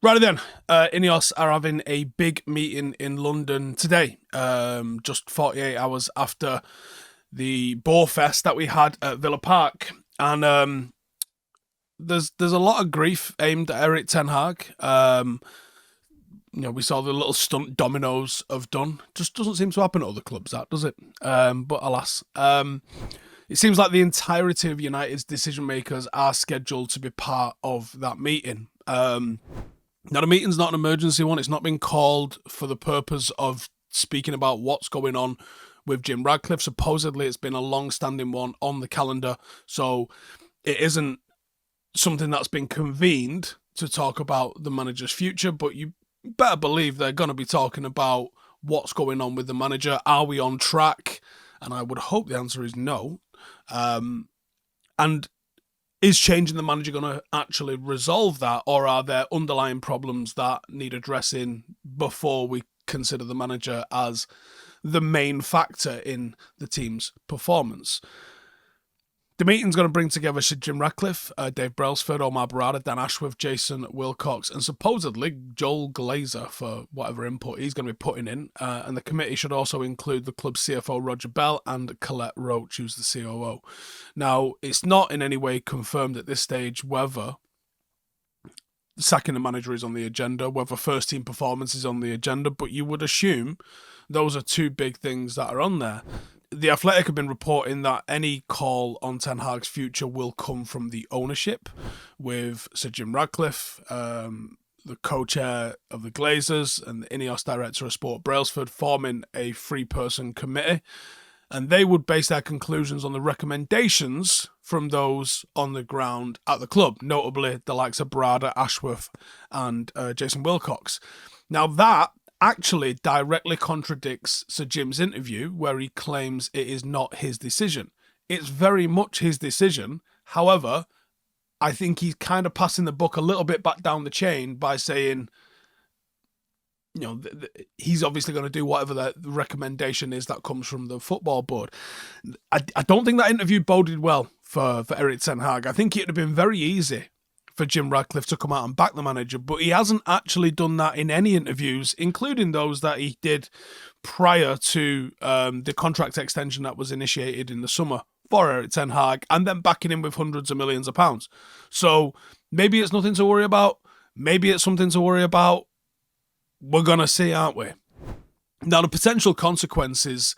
Right then, INEOS are having a big meeting in London today, just 48 hours after the Boar Fest that we had at Villa Park. And there's a lot of grief aimed at Erik ten Hag. We saw the little stunt Dominoes have done. Just doesn't seem to happen at other clubs, that does it? But alas, it seems like the entirety of United's decision makers are scheduled to be part of that meeting. Now, the meeting's not an emergency one. It's not been called for the purpose of speaking about what's going on with Jim Ratcliffe. Supposedly, it's been a long-standing one on the calendar, so it isn't something that's been convened to talk about the manager's future, but you better believe they're going to be talking about what's going on with the manager. Are we on track? And I would hope the answer is no. And is changing the manager going to actually resolve that, or are there underlying problems that need addressing before we consider the manager as the main factor in the team's performance? The meeting's going to bring together Sir Jim Ratcliffe, Dave Brailsford, Omar Berrada, Dan Ashworth, Jason Wilcox, and supposedly Joel Glazer for whatever input he's going to be putting in. And the committee should also include the club's CFO, Roger Bell, and Collette, Roche, who's the COO. Now, it's not in any way confirmed at this stage whether sacking the manager is on the agenda, whether first team performance is on the agenda, but you would assume those are two big things that are on there. The Athletic have been reporting that any call on Ten Hag's future will come from the ownership, with Sir Jim Ratcliffe, the co-chair of the Glazers, and the INEOS director of sport Brailsford forming a three-person committee, and they would base their conclusions on the recommendations from those on the ground at the club, notably the likes of Berrada, Ashworth, and Jason Wilcox. Now that actually directly contradicts Sir Jim's interview where he claims it is not his decision. It's very much his decision. However, I think he's kind of passing the buck a little bit back down the chain by saying, he's obviously going to do whatever the recommendation is that comes from the football board. I don't think that interview boded well for Erik ten Hag. I think it would have been very easy for Jim Ratcliffe to come out and back the manager, but he hasn't actually done that in any interviews, including those that he did prior to the contract extension that was initiated in the summer for Erik ten Hag, and then backing him with hundreds of millions of pounds. So maybe it's nothing to worry about. Maybe it's something to worry about. We're going to see, aren't we? Now, the potential consequences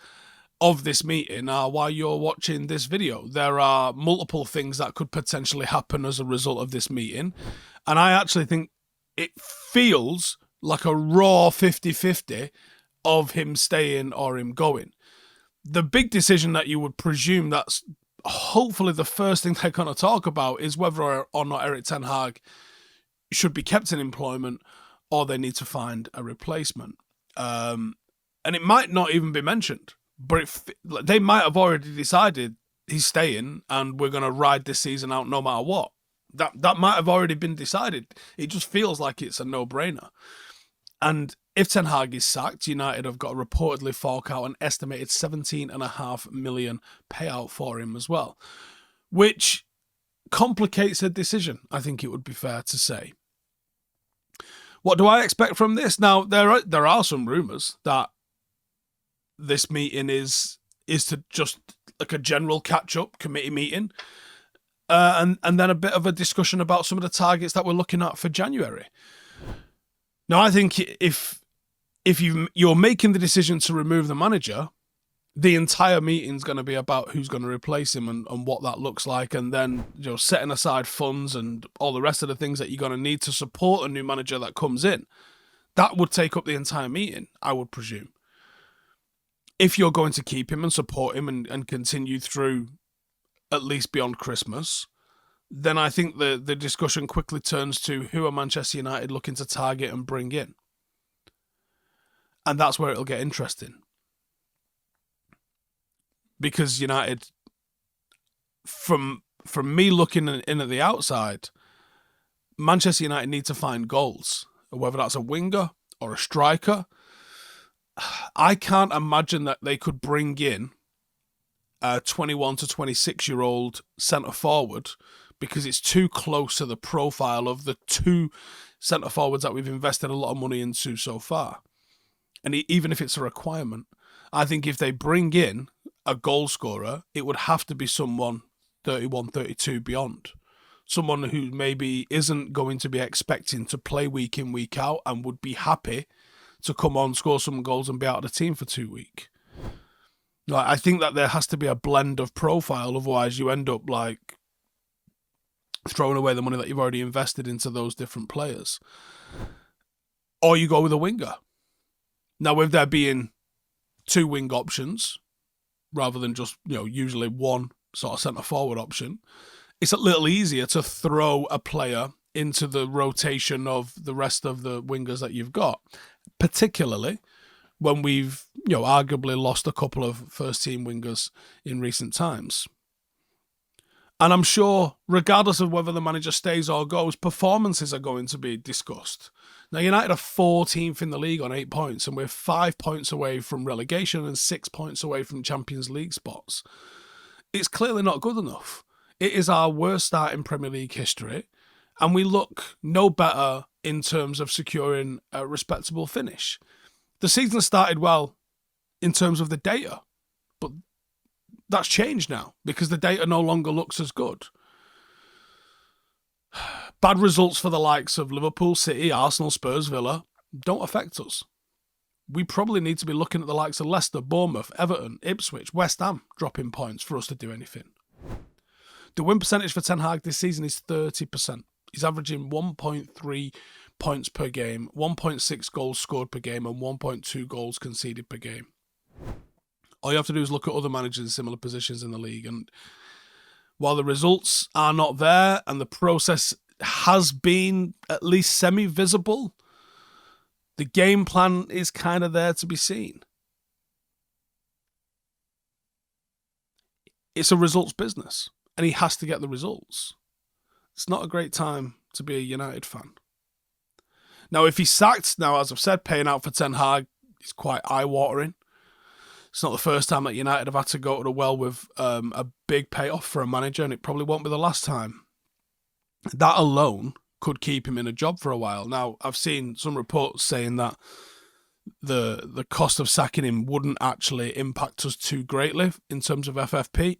of this meeting are while you're watching this video. There are multiple things that could potentially happen as a result of this meeting. And I actually think it feels like a raw 50-50 of him staying or him going. The big decision that you would presume that's hopefully the first thing they're going to talk about is whether or not Erik ten Hag should be kept in employment or they need to find a replacement. And it might not even be mentioned. But they might have already decided he's staying and we're going to ride this season out no matter what. That might have already been decided. It just feels like it's a no-brainer. And if Ten Hag is sacked, United have got to reportedly fork out an estimated $17.5 million payout for him as well, which complicates a decision, I think it would be fair to say. What do I expect from this? Now, there are some rumours that this meeting is to just like a general catch-up committee meeting, and then a bit of a discussion about some of the targets that we're looking at for January. Now, I think if you're making the decision to remove the manager, the entire meeting's going to be about who's going to replace him and what that looks like, and then setting aside funds and all the rest of the things that you're going to need to support a new manager that comes in. That would take up the entire meeting, I would presume. If you're going to keep him and support him and continue through at least beyond Christmas, then I think the discussion quickly turns to who are Manchester United looking to target and bring in. And that's where it'll get interesting. Because United, from me looking in at the outside, Manchester United need to find goals, whether that's a winger or a striker. I can't imagine that they could bring in a 21 to 26-year-old centre forward because it's too close to the profile of the two centre forwards that we've invested a lot of money into so far. And even if it's a requirement, I think if they bring in a goal scorer, it would have to be someone 31, 32 beyond. Someone who maybe isn't going to be expecting to play week in, week out and would be happy to come on, score some goals and be out of the team for 2 weeks. Like, I think that there has to be a blend of profile, otherwise you end up like throwing away the money that you've already invested into those different players. Or you go with a winger. Now, with there being 2 wing options, rather than just, usually one sort of centre-forward option, it's a little easier to throw a player into the rotation of the rest of the wingers that you've got, particularly when we've, arguably lost a couple of first-team wingers in recent times. And I'm sure, regardless of whether the manager stays or goes, performances are going to be discussed. Now, United are 14th in the league on 8 points, and we're 5 points away from relegation and 6 points away from Champions League spots. It's clearly not good enough. It is our worst start in Premier League history, and we look no better in terms of securing a respectable finish. The season started well in terms of the data, but that's changed now because the data no longer looks as good. Bad results for the likes of Liverpool, City, Arsenal, Spurs, Villa don't affect us. We probably need to be looking at the likes of Leicester, Bournemouth, Everton, Ipswich, West Ham dropping points for us to do anything. The win percentage for Ten Hag this season is 30%. He's averaging 1.3 points per game, 1.6 goals scored per game, and 1.2 goals conceded per game. All you have to do is look at other managers in similar positions in the league. And while the results are not there and the process has been at least semi-visible, the game plan is kind of there to be seen. It's a results business, and he has to get the results. It's not a great time to be a United fan. Now, if he's sacked, now, as I've said, paying out for Ten Hag is quite eye-watering. It's not the first time that United have had to go to the well with a big payoff for a manager, and it probably won't be the last time. That alone could keep him in a job for a while. Now, I've seen some reports saying that the cost of sacking him wouldn't actually impact us too greatly in terms of FFP.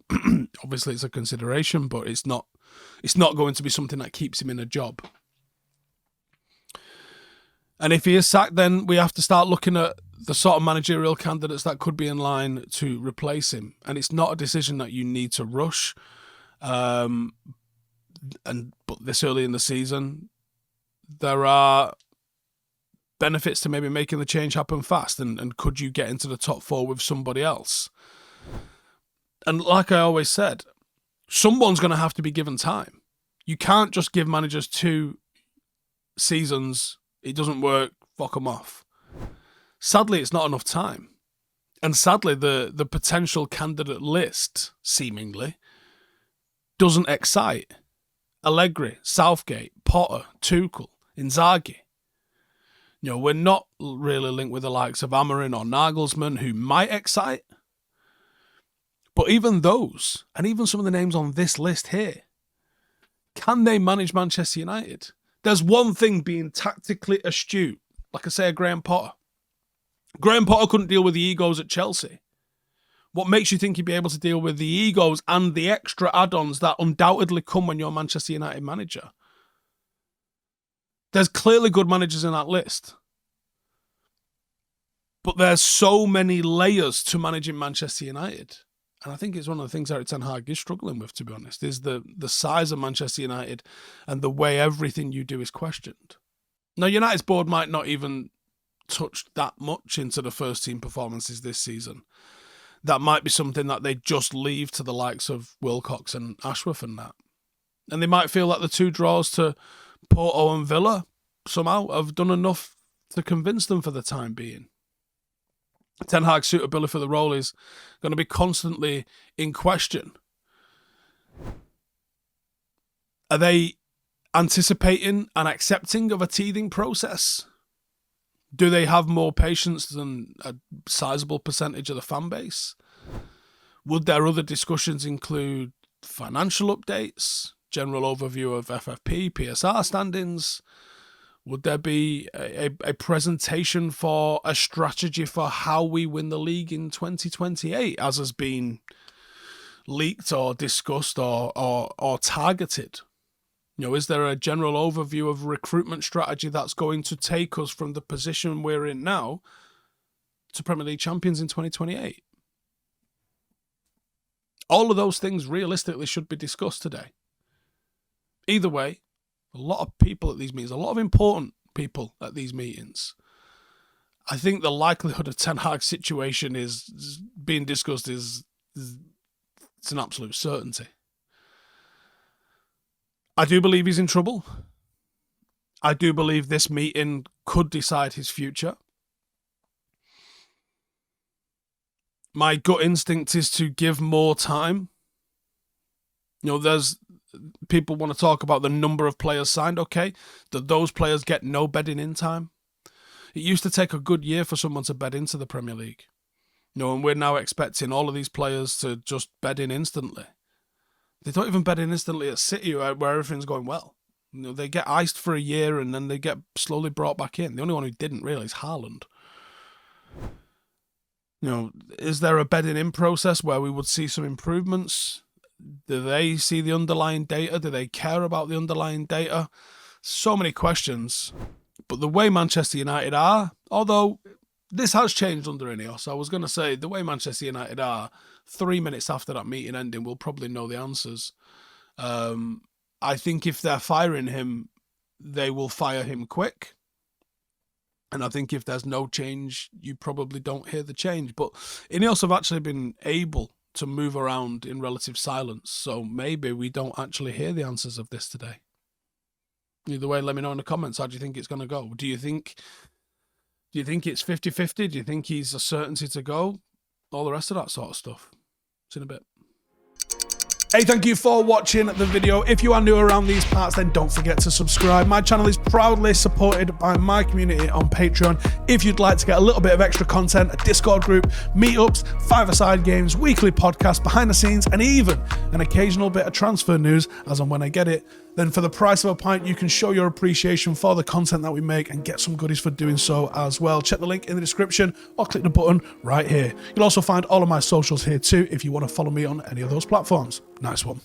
Obviously, it's a consideration, but it's not going to be something that keeps him in a job. And if he is sacked, then we have to start looking at the sort of managerial candidates that could be in line to replace him. And it's not a decision that you need to rush. But this early in the season, there are benefits to maybe making the change happen fast. And could you get into the top 4 with somebody else? And like I always said, someone's going to have to be given time. You can't just give managers 2 seasons. It doesn't work, fuck them off. Sadly, it's not enough time. And sadly, the potential candidate list, seemingly, doesn't excite. Allegri, Southgate, Potter, Tuchel, Inzaghi. We're not really linked with the likes of Amorim or Nagelsmann, who might excite. But even those, and even some of the names on this list here, can they manage Manchester United? There's one thing being tactically astute, like I say, a Graham Potter. Graham Potter couldn't deal with the egos at Chelsea. What makes you think he'd be able to deal with the egos and the extra add-ons that undoubtedly come when you're a Manchester United manager? There's clearly good managers in that list. But there's so many layers to managing Manchester United. And I think it's one of the things Erik Ten Hag is struggling with, to be honest, is the size of Manchester United and the way everything you do is questioned. Now, United's board might not even touch that much into the first team performances this season. That might be something that they just leave to the likes of Wilcox and Ashworth and that. And they might feel that the 2 draws to Porto and Villa somehow have done enough to convince them for the time being. Ten Hag's suitability for the role is going to be constantly in question. Are they anticipating and accepting of a teething process? Do they have more patience than a sizable percentage of the fan base? Would their other discussions include financial updates, general overview of FFP, PSR standings? Would there be a presentation for a strategy for how we win the league in 2028, as has been leaked or discussed or targeted? You know, is there a general overview of recruitment strategy that's going to take us from the position we're in now to Premier League champions in 2028? All of those things realistically should be discussed today. Either way, a lot of people at these meetings, a lot of important people at these meetings. I think the likelihood of Ten Hag's situation is being discussed is it's an absolute certainty. I do believe he's in trouble. I do believe this meeting could decide his future. My gut instinct is to give more time. You know, there's people want to talk about the number of players signed. Okay, did those players get no bedding in time? It used to take a good year for someone to bed into the Premier League. You know, and we're now expecting all of these players to just bed in instantly. They don't even bed in instantly at City where everything's going well. You know, they get iced for a year and then they get slowly brought back in. The only one who didn't really is Haaland. You know, is there a bedding in process where we would see some improvements? Do they see the underlying data? Do they care about the underlying data? So many questions. But the way Manchester United are, although this has changed under INEOS, I was going to say the way Manchester United are, 3 minutes after that meeting ending, we'll probably know the answers. I think if they're firing him, they will fire him quick. And I think if there's no change, you probably don't hear the change. But INEOS have actually been able to move around in relative silence. So maybe we don't actually hear the answers of this today. Either way, let me know in the comments. How do you think it's going to go? Do you think it's 50-50? Do you think he's a certainty to go? All the rest of that sort of stuff. See you in a bit. Hey, thank you for watching the video. If you are new around these parts, then don't forget to subscribe. My channel is proudly supported by my community on Patreon. If you'd like to get a little bit of extra content, a Discord group, meetups, five-a-side games, weekly podcasts, behind the scenes, and even an occasional bit of transfer news as and when I get it, then for the price of a pint, you can show your appreciation for the content that we make and get some goodies for doing so as well. Check the link in the description or click the button right here. You'll also find all of my socials here too if you want to follow me on any of those platforms. Nice one.